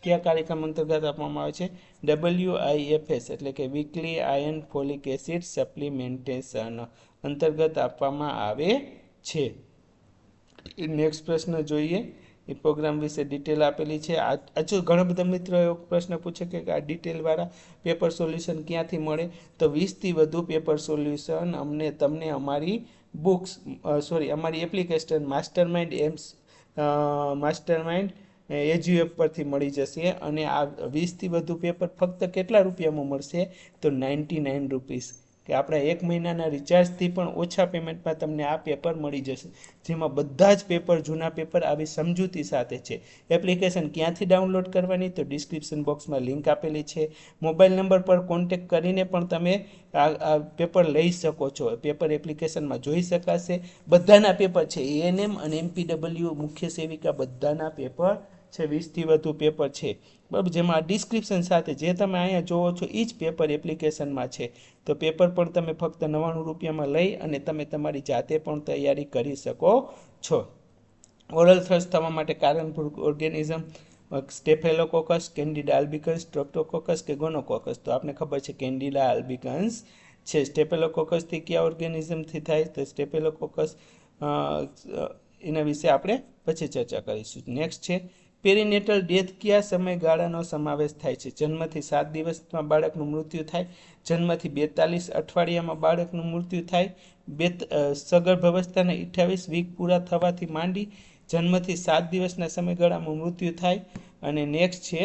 કયા કાર્યક્રમ અંતર્ગત આપવામાં આવે છે? WIFS એટલે કે weekly iron folic acid supplementation અંતર્ગત આપવામાં આવે છે. નેક્સ્ટ પ્રશ્ન જોઈએ એ પ્રોગ્રામ વિશે ડિટેલ આપેલી છે. હજુ ઘણા બધા મિત્રો એવો પ્રશ્ન પૂછે કે આ ડિટેલવાળા પેપર સોલ્યુશન ક્યાંથી મળે? તો 20થી વધુ પેપર સોલ્યુશન તમને અમારી અમારી એપ્લિકેશન માસ્ટરમાઇન્ડ એજ્યુએફ પરથી મળી જશે. અને આ 20થી વધુ પેપર ફક્ત કેટલા રૂપિયામાં મળશે? તો 99 રૂપીસ, કે આપણા 1 મહિનાના રિચાર્જથી પણ ઓછા પેમેન્ટમાં તમને આ પેપર મળી જશે, જેમાં બધા જ પેપર, જૂના પેપર આવી સમજૂતી સાથે છે. એપ્લિકેશન ક્યાંથી ડાઉનલોડ કરવાની? તો ડિસ્ક્રિપ્શન બોક્સમાં લિંક આપેલી છે. મોબાઈલ નંબર પર કોન્ટેક્ટ કરીને પણ તમે આ પેપર લઈ શકો છો. પેપર એપ્લિકેશનમાં જોઈ શકાશે. બધાના પેપર છે, એએનએમ અને એમપીડબલ્યુ, મુખ્ય સેવિકા, બધાના પેપર છે. 20થી વધુ પેપર છે, બરાબર. જેમાં ડિસ્ક્રિપ્શન સાથે જે તમે અહીંયા જોવો છો એ જ પેપર એપ્લિકેશનમાં છે. તો પેપર પણ તમે ફક્ત 99 રૂપિયામાં લઈ અને તમે તમારી જાતે પણ તૈયારી કરી શકો છો. ઓરલ થ્રસ્ટ થવા માટે કારણભૂત ઓર્ગેનિઝમ સ્ટેફેલોકોકસ, કેન્ડિડા આલ્બિકન્સ, સ્ટ્રેપ્ટોકોકસ કે ગોનોકોકસ? તો આપને ખબર છે કેન્ડિડા આલ્બિકન્સ છે. સ્ટેફેલોકોકસથી કયા ઓર્ગેનિઝમથી થાય? તો સ્ટેફેલોકોકસ. એના વિશે આપણે પછી ચર્ચા કરીશું. નેક્સ્ટ છે પેરીનેટલ ડેથ કયા સમયગાળાનો સમાવેશ થાય છે? જન્મથી 7 દિવસમાં બાળકનું મૃત્યુ થાય, જન્મથી 42 અઠવાડિયામાં બાળકનું મૃત્યુ થાય, સગર્ભ અવસ્થાના 28 વીક પૂરા થવાથી માંડી જન્મથી 7 દિવસના સમયગાળામાં મૃત્યુ થાય. અને નેક્સ્ટ છે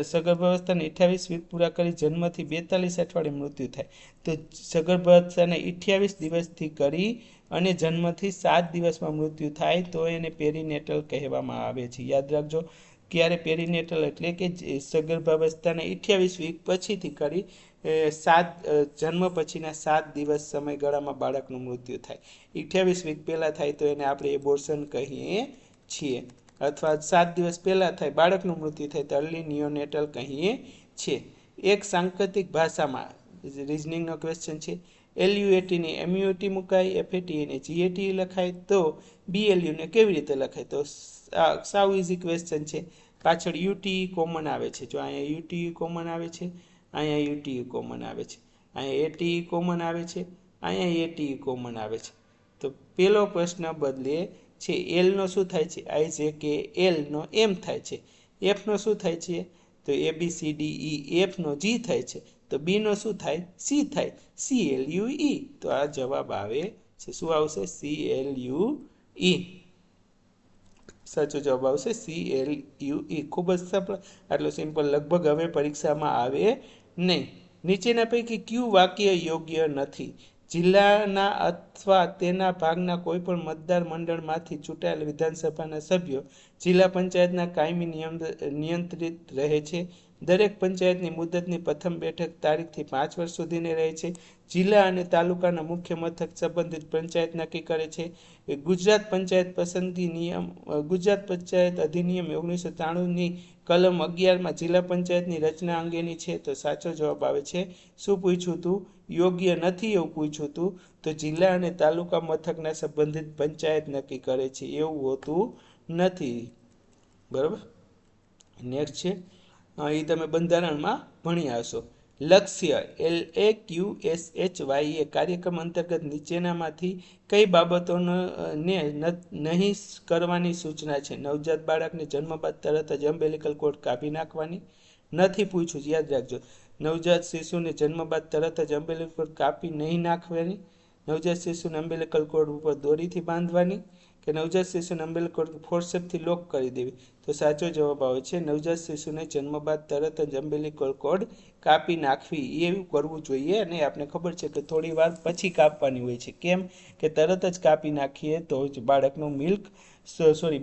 સગર્ભ અવસ્થાના 28 વીક પૂરા કરી જન્મથી 42 અઠવાડિયે મૃત્યુ થાય. તો સગર્ભ અવસ્થાના 28 દિવસથી કરી અને જન્મથી 7 દિવસમાં મૃત્યુ થાય તો એને પેરીનેટલ કહેવામાં આવે છે. યાદ રાખજો, ક્યારે પેરીનેટલ એટલે કે સગર્ભાવસ્થાના 28 વીક પછીથી કરી જન્મ પછીના 7 દિવસ સમયગાળામાં બાળકનું મૃત્યુ થાય. 28 વીક પહેલાં થાય તો એને આપણે એબોર્શન કહીએ છીએ, અથવા 7 દિવસ પહેલાં થાય બાળકનું મૃત્યુ થાય તો અર્લી નિયોનેટલ કહીએ છીએ. એક સાંકેતિક ભાષામાં રિઝનિંગનો ક્વેશ્ચન છે. એલયુએટીને એમયુટી મુકાય, એફએટીને જીએટી લખાય, તો બીએલયુને કેવી રીતે લખાય? તો સાવ ઇઝી ક્વેશ્ચન છે. પાછળ યુટી કોમન આવે છે. જો અહીંયા યુટી કોમન આવે છે, અહીંયા યુટી કોમન આવે છે, અહીંયા એટી કોમન આવે છે, અહીંયા એટી કોમન આવે છે. તો પેલો પ્રશ્ન બદલે છે એલનો શું થાય છે? આઈ જે કે એલનો એમ થાય છે. એફનો શું થાય છે? તો ABCDE એફનો જી થાય છે. તો બીનો શું થાય? સી થાય, CLUE. તો આ જવાબ આવે છે. શું આવશે? CLUE. સાચો જવાબ આવશે CLUE. ખૂબ જ સરળ, આટલું સિમ્પલ, લગભગ હવે પરીક્ષામાં આવે નહીં. નીચેના પૈકી કયું વાક્ય યોગ્ય નથી? જિલ્લાના અથવા તેના ભાગના કોઈપણ મતદાર મંડળમાંથી ચૂંટાયેલ વિધાનસભાના સભ્યો જિલ્લા પંચાયતના કાયમી નિયંત્રિત રહે છે. દરેક પંચાયતની મુદતની પ્રથમ બેઠક તારીખથી 5 વર્ષ સુધીની રહે છે. જિલ્લા અને તાલુકાના મુખ્ય મથક સંબંધિત પંચાયત નક્કી કરે છે. ગુજરાત પંચાયત અધિનિયમ 1993ની કલમ 11માં જિલ્લા પંચાયતની રચના અંગેની છે. તો સાચો જવાબ આવે છે. શું પૂછ્યું હતું? યોગ્ય નથી એવું પૂછ્યું હતું. તો જિલ્લા અને તાલુકા મથકના સંબંધિત પંચાયત નક્કી કરે છે, એવું હોતું નથી. બરાબર. નેક્સ્ટ છે એ તમે બંધારણમાં ભણી આવશો. લક્ષ્ય LAQSHYA કાર્યક્રમ અંતર્ગત નીચેનામાંથી કઈ બાબતોને નહીં કરવાની સૂચના છે? નવજાત બાળકને જન્મ બાદ તરત જ અમ્બેલિકલ કોર્ડ કાપી નાખવાની નથી પૂછ્યું. યાદ રાખજો, નવજાત શિશુને જન્મ બાદ તરત જ અમ્બેલિકલ કોર્ડ કાપી નહીં નાખવાની, નવજાત શિશુને અમ્બેલિકલ કોર્ડ ઉપર દોરીથી બાંધવાની, કે નવજાત શિશુને અમ્બેલિકલ કોર્ડ ફોર્સેપથી લોક કરી દેવી. તો સાચો જવાબ આવે છે નવજાત શિશુને જન્મ બાદ તરત જ અમ્બેલિકલ કોર્ડ કાપી નાખવી. એવું કરવું જોઈએ. અને આપણે ખબર છે કે થોડી વાર પછી કાપવાની હોય છે. કેમ? કે તરત જ કાપી નાખીએ તો જ બાળકનું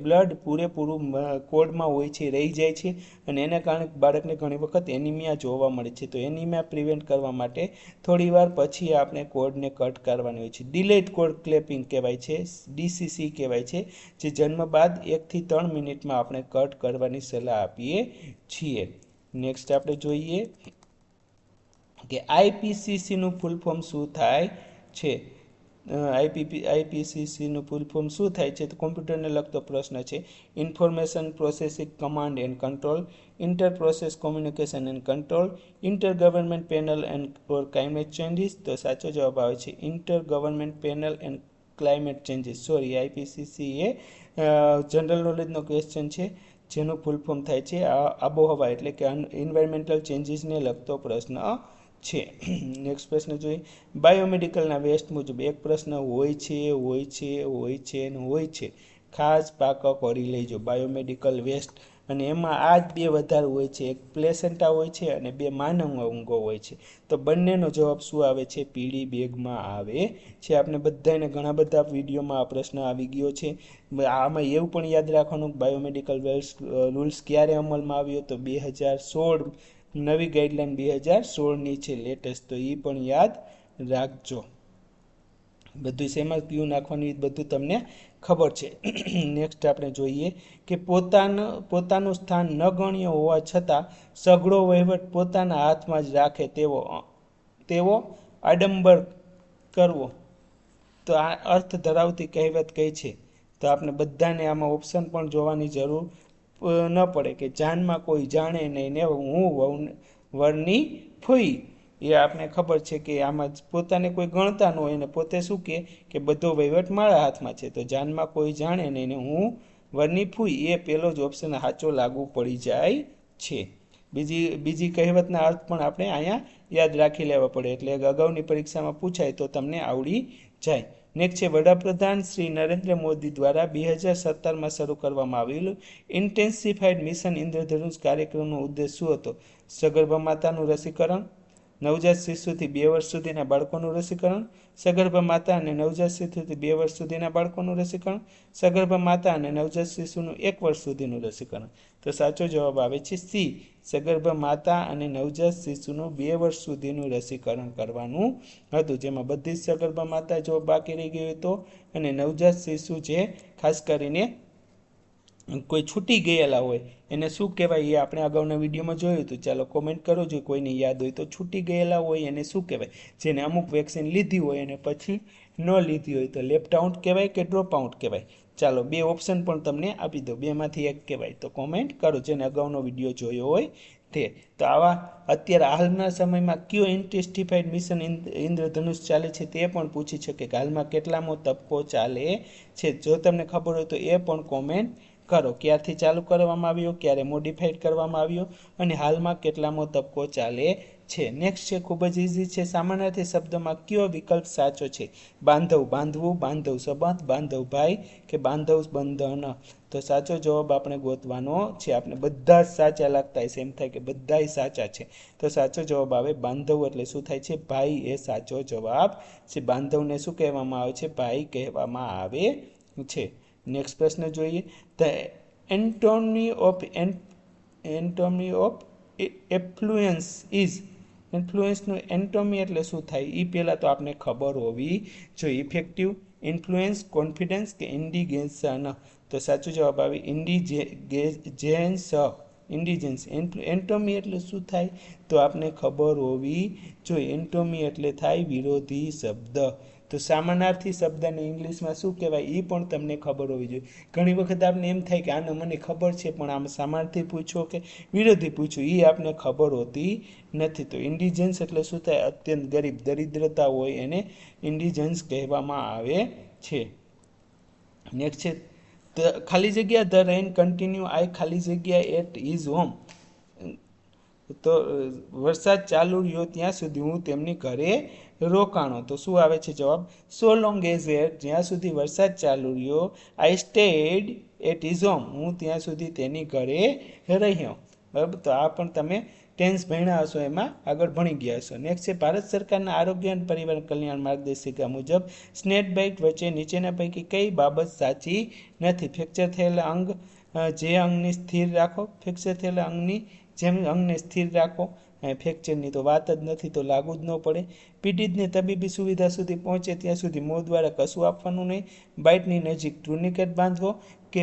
બ્લડ પૂરેપૂરું કોડમાં હોય છે, રહી જાય છે, અને એના કારણે બાળકને ઘણી વખત એનિમિયા જોવા મળે છે. તો એનિમિયા પ્રિવેન્ટ કરવા માટે થોડી વાર પછી આપણે કોડને કટ કરવાની હોય છે. ડિલેડ કોડ ક્લેપિંગ કહેવાય છે, DCC કહેવાય છે, જે જન્મ બાદ 1 થી 3 મિનિટમાં આપણે કટ કરવાની સલાહ આપીએ છીએ. નેક્સ્ટ આપણે જોઈએ કે IPCCનું ફૂલ ફોર્મ શું થાય છે? IPCCનું ફૂલ ફોર્મ શું થાય છે? તો કોમ્પ્યુટરને લગતો પ્રશ્ન છે. Information processing command and control, inter process communication and control, inter government panel and for climate changes. તો સાચો જવાબ આવે છે inter government panel and climate changes, sorry IPCC એ જનરલ નોલેજનો ક્વેશ્ચન છે જેનું ફૂલ ફોર્મ થાય છે આબોહવા એટલે કે એન્વાયરમેન્ટલ ચેન્જીસને લગતો પ્રશ્ન છે. નેક્સ્ટ પ્રશ્ન જોઈએ. બાયોમેડિકલના વેસ્ટ મુજબ એક પ્રશ્ન હોય છે અને હોય છે. ખાસ પાકક ઓળી લેજો. બાયોમેડિકલ વેસ્ટ અને એમાં આ જ બે વધારે હોય છે, એક પ્લેસેન્ટા હોય છે અને બે માનવ અંગો હોય છે. તો બંનેનો જવાબ શું આવે છે? પીળી બેગમાં આવે છે. આપણે બધાને ઘણા બધા વિડીયોમાં આ પ્રશ્ન આવી ગયો છે. આમાં એવું પણ યાદ રાખવાનું બાયોમેડિકલ રૂલ્સ ક્યારે અમલમાં આવ્યો? તો 2016, નવી ગાઈડલાઈન 2016ની છે લેટેસ્ટ, તો એ પણ યાદ રાખજો. બધું શેમાં કયું નાખવાનું એ બધું તમને ખબર છે. નેક્સ્ટ આપણે જોઈએ કે પોતાનું સ્થાન નગણ્ય હોવા છતાં સઘળો વહીવટ પોતાના હાથમાં જ રાખે તેવો આડંબર કરવો, તો આ અર્થ ધરાવતી કહેવત કઈ છે? તો આપણે બધાને આમાં ઓપ્શન પણ જોવાની જરૂર ન પડે કે જાનમાં કોઈ જાણે નહીં ને હું વરની ફૂઈ. એ આપણે ખબર છે કે આમાં પોતાને કોઈ ગણતા ન હોય અને પોતે શું કે બધો વહીવટ મારા હાથમાં છે. તો જાનમાં કોઈ જાણે નહીં ને હું વરની ફૂઈ, એ પેલો જ ઓપ્શન સાચો લાગુ પડી જાય છે. બીજી કહેવતના અર્થ પણ આપણે અહીંયા યાદ રાખી લેવા પડે, એટલે અગાઉની પરીક્ષામાં પૂછાય તો તમને આવડી જાય. નેક્સ્ટ છે વડાપ્રધાન શ્રી નરેન્દ્ર મોદી દ્વારા 2017માં શરૂ કરવામાં આવેલું ઇન્ટેન્સિફાઈડ મિશન ઇન્દ્રધનુષ કાર્યક્રમનો ઉદ્દેશ શું હતો? સગર્ભા માતાનું રસીકરણ, નવજાત શિશુથી 2 વર્ષ સુધીના બાળકોનું રસીકરણ, સગર્ભા માતા અને નવજાત શિશુથી 2 વર્ષ સુધીના બાળકોનું રસીકરણ, સગર્ભા માતા અને નવજાત શિશુનું 1 વર્ષ સુધીનું રસીકરણ. તો સાચો જવાબ આવે છે સી, સગર્ભા માતા અને નવજાત શિશુનું 2 વર્ષ સુધીનું રસીકરણ કરવાનું હતું, જેમાં બધી જ સગર્ભા માતા જો બાકી રહી ગઈ હોય તો, અને નવજાત શિશુ જે ખાસ કરીને કોઈ છૂટી ગયેલા હોય એને શું કહેવાય એ આપણે અગાઉના વિડીયોમાં જોયું હતું. ચાલો કોમેન્ટ કરો જો કોઈને યાદ હોય તો. છૂટી ગયેલા હોય એને શું કહેવાય? જેને અમુક વેક્સિન લીધી હોય અને પછી ન લીધી હોય તો લેફ્ટ આઉટ કહેવાય કે ડ્રોપ આઉટ કહેવાય? ચાલો 2 ઓપ્શન પણ તમને આપી દો, બેમાંથી એક કહેવાય તો કોમેન્ટ કરો જેને અગાઉનો વિડીયો જોયો હોય તે. તો આવા અત્યારે હાલના સમયમાં કયો ઇન્ટેન્સિફાઈડ મિશન ઇન્દ્રધનુષ ચાલે છે તે પણ પૂછી શકે કે હાલમાં કેટલામો તબક્કો ચાલે છે? જો તમને ખબર હોય તો એ પણ કોમેન્ટ કરો. ક્યારથી ચાલુ કરવામાં આવ્યો, ક્યારે મોડિફાઈડ કરવામાં આવ્યો અને હાલમાં કેટલામો તબક્કો ચાલે છે? નેક્સ્ટ છે ખૂબ જ ઇઝી છે. સામાન્યથી શબ્દમાં કયો વિકલ્પ સાચો છે? બાંધવ બાંધવું, બાંધવ સંબંધ, બાંધવ ભાઈ કે બાંધવ બંધન. તો સાચો જવાબ આપણે ગોતવાનો છે. આપણે બધા જ સાચા લાગતા હશે, એમ થાય કે બધા સાચા છે. તો સાચો જવાબ આવે બાંધવ, એટલે શું થાય છે? ભાઈ, એ સાચો જવાબ છે. બાંધવને શું કહેવામાં આવે છે? ભાઈ કહેવામાં આવે છે. નેક્સ્ટ પ્રશ્ન જોઈએ. ધ એન્ટોમી ઓફ એફ્લુએન્સ ઇઝ, ઇન્ફ્લુએન્સનું એન્ટોમી એટલે શું થાય એ પહેલાં તો આપણે ખબર હોવી જોઈએ. ઇફેક્ટિવ, ઇન્ફ્લુએન્સ, કોન્ફિડન્સ કે ઇન્ડિગેન્શન. તો સાચો જવાબ આવે ઇન્ડિજન્સ. એન્ટોમી એટલે શું થાય તો આપણે ખબર હોવી જોઈએ. એન્ટોમી એટલે થાય વિરોધી શબ્દ. તો સામાનાર્થી શબ્દને ઇંગ્લિશમાં શું કહેવાય એ પણ તમને ખબર હોવી જોઈએ. ઘણી વખત આપણે એમ થાય કે આને મને ખબર છે પણ આમ સામાનાર્થી પૂછો કે વિરોધી પૂછો એ આપણે ખબર હોતી નથી. તો ઇન્ડિજન્સ એટલે શું થાય? અત્યંત ગરીબ, દરિદ્રતા હોય એને ઇન્ડિજન્સ કહેવામાં આવે છે. નેક્સ્ટ છે ખાલી જગ્યા ધ રેઇન કન્ટિન્યુ આઈ ખાલી જગ્યા એટ હિઝ હોમ. તો વરસાદ ચાલુ રહ્યો ત્યાં સુધી હું તેમની ઘરે રોકાણો. તો શું આવે છે જવાબ? સો લોંગ એઝ એટ, જ્યાં સુધી વરસાદ ચાલુ રહ્યો, આઈ સ્ટેડ એટ હિઝ હોમ, હું ત્યાં સુધી તેની ઘરે રહ્યો. બરાબર, તો આ પણ તમે ટેન્સ ભણ્યા હશો, એમાં આગળ ભણી ગયા હશો. નેક્સ્ટ છે ભારત સરકારના આરોગ્ય અને પરિવાર કલ્યાણ માર્ગદર્શિકા મુજબ સ્નેક બાઇટ વચ્ચે નીચેના પૈકી કઈ બાબત સાચી નથી? ફ્રેક્ચર થયેલા અંગ જે અંગને સ્થિર રાખો, ફ્રેક્ચર થયેલા અંગની જેમ અંગને સ્થિર રાખો, ફ્રેક્ચરની તો વાત જ નથી તો લાગુ જ ન પડે. પીડિતને તબીબી સુવિધા સુધી પહોંચે ત્યાં સુધી મોં દ્વારા કશું આપવાનું નહીં, બાઇટની નજીક ટુર્નિકેટ બાંધવો કે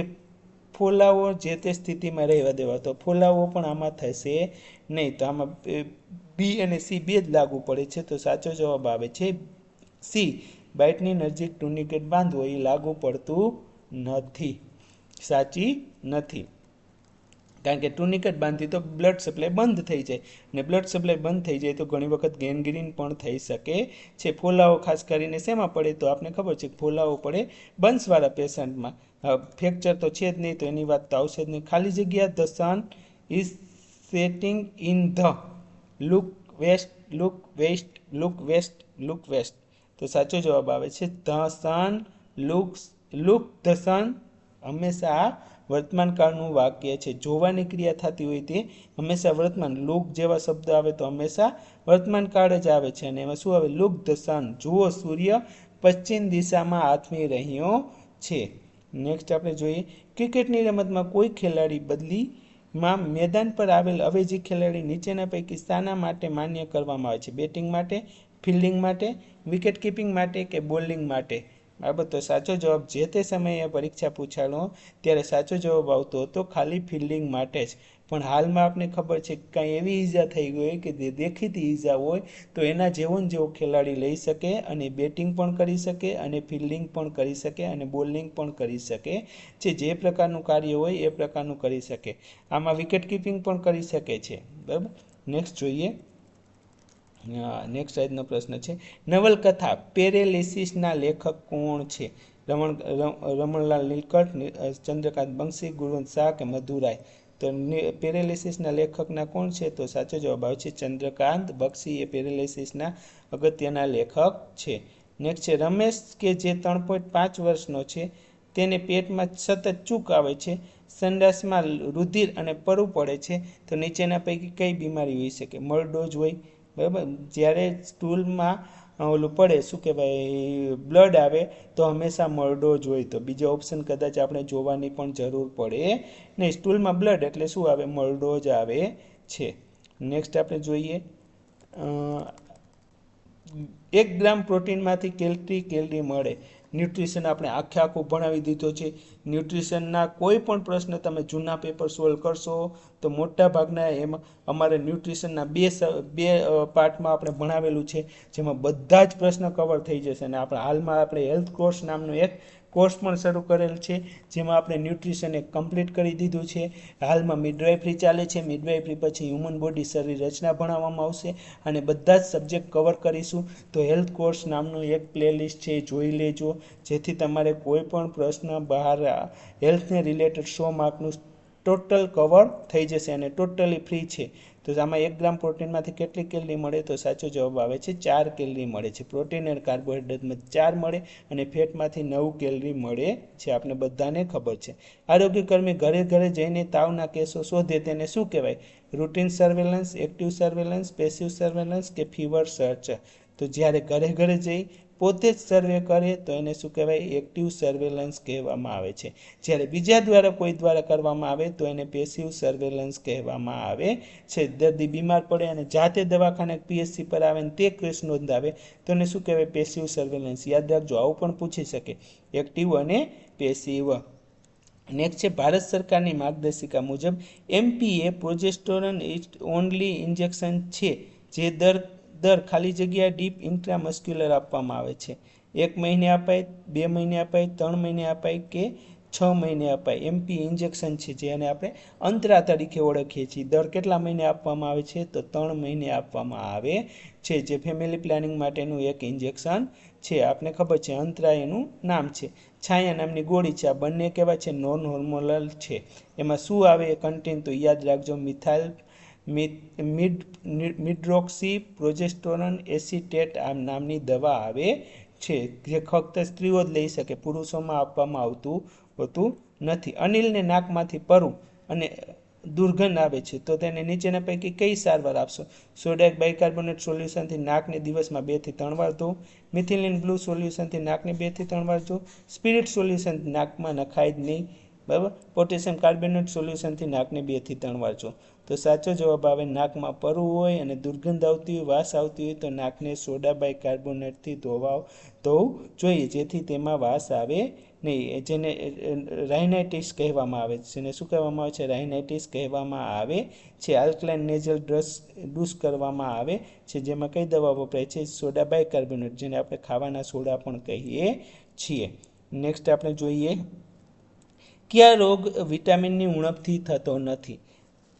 ફોલાવો જે તે સ્થિતિમાં રહેવા દેવા. તો ફોલાવો પણ આમાં થશે નહીં. તો આમાં બી અને સી બે જ લાગુ પડે છે. તો સાચો જવાબ આવે છે સી, બાઇટની નજીક ટુર્નિકેટ બાંધવો એ લાગુ પડતું નથી, સાચી નથી. કારણ કે ટુનિકેટ બાંધી તો બ્લડ સપ્લાય બંધ થઈ જાય, અને બ્લડ સપ્લાય બંધ થઈ જાય તો ઘણી વખત ગેંગ્રીન પણ થઈ શકે છે. ફોલાવો ખાસ કરીને શેમાં પડે તો આપણે ખબર છે ફોલાવો પડે બંશવાળા પેશન્ટમાં. ફ્રેક્ચર તો છે જ નહીં તો એની વાત તો આવશે જ નહીં. ખાલી જગ્યા the sun is setting in the look west look west look west look west. તો સાચો જવાબ આવે છે the sun look the sun. હંમેશા આ વર્તમાન કાળનું વાક્ય છે. જોવાની ક્રિયા થતી હોય તે હંમેશા વર્તમાન. લુક જેવા શબ્દ આવે તો હંમેશા વર્તમાન કાળ જ આવે છે, અને એમાં શું આવે લુક ધ સન. જુઓ સૂર્ય પશ્ચિમ દિશામાં આથમી રહ્યો છે. નેક્સ્ટ આપણે જોઈએ ક્રિકેટની રમતમાં કોઈ ખેલાડી બદલીમાં મેદાન પર આવેલ અવેજી ખેલાડી નીચેના પૈકી શાના માટે માન્ય કરવામાં આવે છે? બેટિંગ માટે, ફિલ્ડિંગ માટે, વિકેટ કીપિંગ માટે કે બોલિંગ માટે? બરાબર, તો સાચો જવાબ જે તે સમયે પરીક્ષા પૂછાણો ત્યારે સાચો જવાબ આવતો હતો ખાલી ફિલ્ડિંગ માટે જ. પણ હાલમાં આપને ખબર છે કે કાંઈ એવી ઈજા થઈ ગઈ હોય કે દેખીતી ઈજા હોય તો એના જેવો ને જેવો ખેલાડી લઈ શકે અને બેટિંગ પણ કરી શકે અને ફિલ્ડિંગ પણ કરી શકે અને બોલિંગ પણ કરી શકે છે. જે પ્રકારનું કાર્ય હોય એ પ્રકારનું કરી શકે. આમાં વિકેટ કીપિંગ પણ કરી શકે છે. બરાબર, નેક્સ્ટ જોઈએ. નેક્સ્ટ આજનો પ્રશ્ન છે નવલકથા પેરેલિસિસના લેખક કોણ છે? રમણલાલ નીલકંઠ, ચંદ્રકાંત બંસી, ગુણવંત શાહ કે મધુરાય? તો પેરેલિસિસના લેખકના કોણ છે? તો સાચો જવાબ આવે છે ચંદ્રકાંત બક્ષી એ પેરેલિસિસના અગત્યના લેખક છે. નેક્સ્ટ છે રમેશ કે જે 3.5 વર્ષનો છે તેને પેટમાં સતત ચૂક આવે છે, સંડાસમાં રુધિર અને પરુ પડે છે, તો નીચેના પૈકી કઈ બીમારી હોઈ શકે? મળડોજ હોય. બરાબર, જ્યારે સ્ટૂલમાં ઓલું પડે શું કહેવાય બ્લડ આવે તો હંમેશા મળડોજ હોય. તો બીજો ઓપ્શન કદાચ આપણે જોવાની પણ જરૂર પડે નહીં. સ્ટૂલમાં બ્લડ એટલે શું આવે? મળડોજ આવે છે. નેક્સ્ટ આપણે જોઈએ 1 ગ્રામ પ્રોટીનમાંથી કેટલી કેલરી મળે? ન્યુટ્રિશન આપણે આખું ભણાવી દીધો છે. ન્યુટ્રિશનના કોઈ પણ પ્રશ્ન તમે જૂના પેપર સોલ્વ કરશો તો મોટા ભાગના એમાં અમારે ન્યુટ્રિશનના બે પાર્ટમાં આપણે ભણાવેલું છે, જેમાં બધા જ પ્રશ્ન કવર થઈ જશે. અને આપણે હાલમાં આપણે હેલ્થ કોર્સ નામનો એક કોર્સ પણ શરૂ કરેલ છે, જેમાં આપણે ન્યુટ્રિશન એક કમ્પ્લીટ કરી દીધું છે. હાલમાં મિડવાઇફરી ચાલે છે. મિડવાઇફરી પછી હ્યુમન બોડી શરીર રચના ભણાવવામાં આવશે અને બધા જ સબ્જેક્ટ કવર કરીશું. તો હેલ્થ કોર્સ નામનું એક પ્લેલિસ્ટ છે, જોઈ લેજો, જેથી તમારે કોઈ પણ પ્રશ્ન બહાર હેલ્થને રિલેટેડ 100 માર્કનું ટોટલ કવર થઈ જશે અને ટોટલી ફ્રી છે. તો આમાં 1 ગ્રામ પ્રોટીનમાંથી કેટલી કેલરી મળે? તો સાચો જવાબ આવે છે 4 કેલરી મળે છે. પ્રોટીન અને કાર્બોહાઈડ્રેટમાં 4 મળે અને ફેટમાંથી 9 કેલરી મળે છે. આપણે બધાને ખબર છે. આરોગ્યકર્મી ઘરે ઘરે જઈને તાવના કેસો શોધે તેને શું કહેવાય? Routine surveillance, active surveillance, passive surveillance કે ફીવર સર્ચ? તો જ્યારે ઘરે ઘરે જઈ પોતે જ સર્વે કરે તો એને શું કહેવાય? એક્ટિવ સર્વેલન્સ કહેવામાં આવે છે. જ્યારે બીજા દ્વારા કોઈ દ્વારા કરવામાં આવે તો એને પેસિવ સર્વેલન્સ કહેવામાં આવે છે. દર્દી બીમાર પડે અને જાતે દવાખાને પીએચસી પર આવે ને તે કેસ નોંધાવે તો એને શું કહેવાય? Passive surveillance. યાદ રાખજો, આવું પણ પૂછી શકે, એક્ટિવ અને પેસિવ. નેક્સ્ટ છે ભારત સરકારની માર્ગદર્શિકા મુજબ એમપીએ પ્રોજેસ્ટેરોન ઓનલી ઇન્જેક્શન છે જે દર ખાલી જગ્યા ડીપ ઇન્ટ્રામસ્ક્યુલર આપવામાં આવે છે. 1 મહિને અપાય, 2 મહિને અપાય, 3 મહિને અપાય કે 6 મહિને અપાય? એમપી ઇન્જેક્શન છે જેને આપણે અંતરા તરીકે ઓળખીએ છીએ. દર કેટલા મહિને આપવામાં આવે છે? તો 3 મહિને આપવામાં આવે છે, જે ફેમિલી પ્લાનિંગ માટેનું એક ઇન્જેક્શન છે. આપને ખબર છે અંતરા એનું નામ છે. છાયા નામની ગોળી છે. આ બંને કેવા છે? નોન હોર્મોનલ છે. એમાં શું આવે એ કન્ટેન્ટ તો યાદ રાખજો, મિડરોક્સી પ્રોજેસ્ટેરોન એસિટેટ નામની દવા આવે છે, જે ફક્ત સ્ત્રીઓ જ લઈ શકે, પુરુષોમાં આપવામાં આવતું હોતું નથી. અનિલને નાકમાંથી પરુ અને દુર્ગંધ આવે છે તો તેને નીચેના પૈકી કઈ સારવાર આપશો? સોડિયમ બાયકાર્બોનેટ સોલ્યુશનથી નાકને દિવસમાં 2 થી 3 વાર ધોવું, મિથિલિન બ્લુ સોલ્યુશનથી નાકને 2 થી 3 વાર ધોવું, સ્પિરિટ સોલ્યુશન નાકમાં નખાય જ નહીં, બરાબર, પોટેશિયમ કાર્બોનેટ સોલ્યુશનથી નાકને 2 થી 3 વાર ધોવું. તો સાચો જવાબ આવે નાકમાં પરુ હોય અને દુર્ગંધ આવતી હોય, વાસ આવતી હોય તો નાકને સોડા બાયકાર્બોનેટથી ધોવું જોઈએ, જેથી તેમાં વાસ આવે નહીં. જેને રાઇનાઇટિસ કહેવામાં આવે છે. જેને શું કહેવામાં આવે છે? રાઇનાઇટિસ કહેવામાં આવે છે. આલ્કલાઇન નેઝલ ડૂસ કરવામાં આવે છે, જેમાં કઈ દવા વપરાય છે? સોડા બાયકાર્બોનેટ, જેને આપણે ખાવાના સોડા પણ કહીએ છીએ. નેક્સ્ટ આપણે જોઈએ કયા રોગ વિટામિનની ઉણપથી થતો નથી?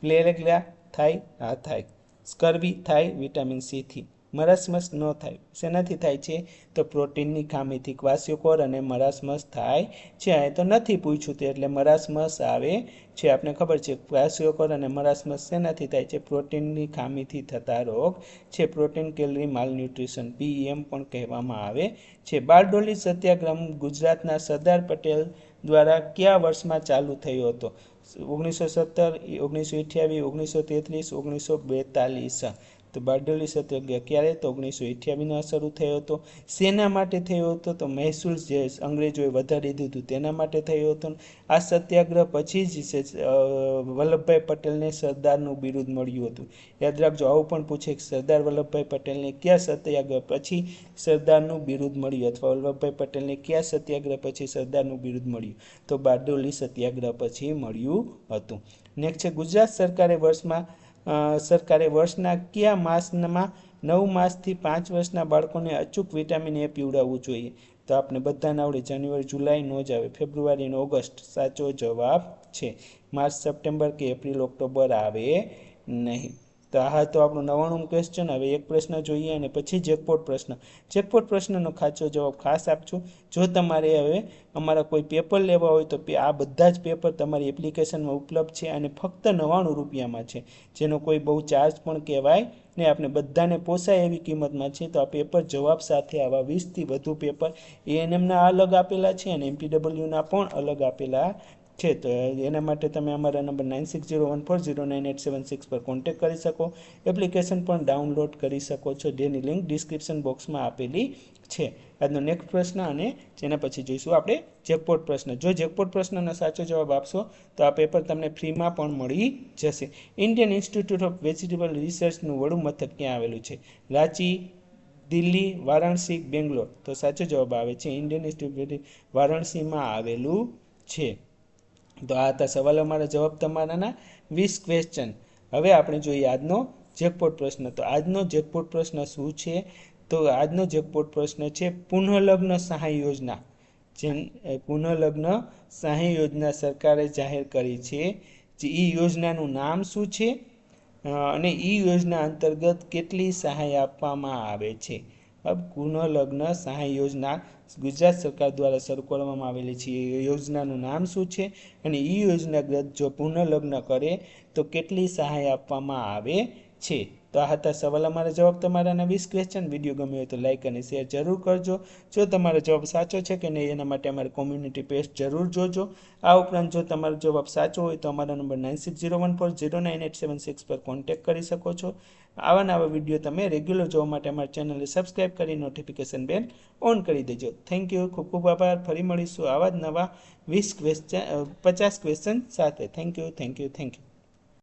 પ્લેરેગલા થાય? હા થાય. સ્કર્વી થાય વિટામિન સીથી. મરાસમસ ન થાય. શેનાથી થાય છે? તો પ્રોટીનની ખામીથી. ક્વાસ્યોકોર અને મરાસમસ થાય છે. અહીં તો નથી પૂછ્યું તે એટલે મરાસમસ આવે છે. આપણે ખબર છે ક્વાસ્યોકોર અને મરાસમસ શેનાથી થાય છે? પ્રોટીનની ખામીથી થતા રોગ છે. પ્રોટીન કેલરી માલન્યુટ્રિશન, PEM પણ કહેવામાં આવે છે. બારડોલી સત્યાગ્રહ ગુજરાતના સરદાર પટેલ દ્વારા કયા વર્ષમાં ચાલુ થયો હતો? 1917, 1928, 1933, 1942. તો બારડોલી સત્યાગ્રહ ક્યારે? તો 1928 શરૂ થયો હતો. શેના માટે થયો હતો? તો મહેસૂલ જે અંગ્રેજોએ વધારી દીધું તેના માટે થયો હતો. આ સત્યાગ્રહ પછી જ વલ્લભભાઈ પટેલને સરદારનું બિરુદ મળ્યું હતું. યાદ રાખજો, આવું પણ પૂછે કે સરદાર વલ્લભભાઈ પટેલને કયા સત્યાગ્રહ પછી સરદારનું બિરુદ મળ્યું, અથવા વલ્લભભાઈ પટેલને કયા સત્યાગ્રહ પછી સરદારનું બિરુદ મળ્યું? તો બારડોલી સત્યાગ્રહ પછી મળ્યું હતું. નેક્સ્ટ છે ગુજરાત સરકારે વર્ષના કયા માસમાં 9 માસથી 5 વર્ષના બાળકોને અચૂક વિટામિન એ પીવડાવવું જોઈએ? તો આપણે બધાને આવડે, જાન્યુઆરી જુલાઈ નો જ આવે, ફેબ્રુઆરી અને ઓગસ્ટ સાચો જવાબ છે. માર્ચ, સપ્ટેમ્બર કે એપ્રિલ, ઓક્ટોબર આવે નહીં. તો આ તો આપણું 99મું ક્વેશ્ચન. હવે એક પ્રશ્ન જોઈએ અને પછી જેકપોટ પ્રશ્ન. જેકપોટ પ્રશ્નનો સાચો જવાબ ખાસ આપજો. જો તમારે હવે અમારા કોઈ પેપર લેવા હોય તો આ બધા જ પેપર તમારી એપ્લિકેશનમાં ઉપલબ્ધ છે અને ફક્ત 99 રૂપિયામાં છે, જેનો કોઈ બહુ ચાર્જ પણ કહેવાય ને આપણે બધાને પોસાય એવી કિંમતમાં છે. તો આ પેપર જવાબ સાથે આવા 20થી વધુ પેપર ANMના અલગ આપેલા છે અને MPWના પણ અલગ આપેલા છે. તો એના માટે તમે અમારા નંબર 9601409876 પર કોન્ટેક્ટ કરી શકો. એપ્લિકેશન પણ ડાઉનલોડ કરી શકો છો, જેની લિંક ડિસ્ક્રિપ્શન બોક્સમાં આપેલી છે. આજનો નેક્સ્ટ પ્રશ્ન અને જેના પછી જોઈશું આપણે જેકપોટ પ્રશ્ન. જો જેકપોટ પ્રશ્નનો સાચો જવાબ આપશો તો આ પેપર તમને ફ્રીમાં પણ મળી જશે. ઇન્ડિયન ઇન્સ્ટિટ્યૂટ ઓફ વેજીટેબલ રિસર્ચનું વડું મથક ક્યાં આવેલું છે? રાંચી, દિલ્હી, વારાણસી, બેંગ્લોર. તો સાચો જવાબ આવે છે ઇન્ડિયન ઇન્સ્ટિટ્યૂટ વારાણસીમાં આવેલું છે. તો આ હતા સવાલ અમારા જવાબ તમારાના 20 ક્વેશ્ચન. હવે આપણે જોઈએ આજનો જેકપોટ પ્રશ્ન. તો આજનો જેકપોટ પ્રશ્ન શું છે? તો આજનો જેકપોટ પ્રશ્ન છે પુનઃલગ્ન સહાય યોજના. પુનઃલગ્ન સહાય યોજના સરકારે જાહેર કરી છે. એ યોજનાનું નામ શું છે અને એ યોજના અંતર્ગત કેટલી સહાય આપવામાં આવે છે? પુનઃલગ્ન સહાય યોજના ગુજરાત સરકાર દ્વારા શરૂ કરવામાં આવેલી છે. એ યોજનાનું નામ શું છે અને એ યોજનાગ્રત જો પુનઃલગ્ન કરે તો કેટલી સહાય આપવામાં આવે છે? તો આ હતા સવાલ અમારા જવાબ તમારાના 20 ક્વેશ્ચન. વિડીયો ગમ્યો હોય તો લાઇક અને શેર જરૂર કરજો. જો તમારો જવાબ સાચો છે કે નહીં એના માટે અમારી કોમ્યુનિટી પેજ જરૂર જોજો. આ ઉપરાંત જો તમારો જવાબ સાચો હોય તો અમારા નંબર 9601409876 પર કોન્ટેક્ટ કરી શકો છો. આવા નવા વિડીયો તમે રેગ્યુલર જોવા માટે અમારી ચેનલને સબસ્ક્રાઈબ કરી નોટિફિકેશન બેલ ઓન કરી દેજો. થેન્ક યુ, ખૂબ ખૂબ આભાર. ફરી મળીશું આવા જ નવા 50 ક્વેશ્ચન સાથે. Thank you.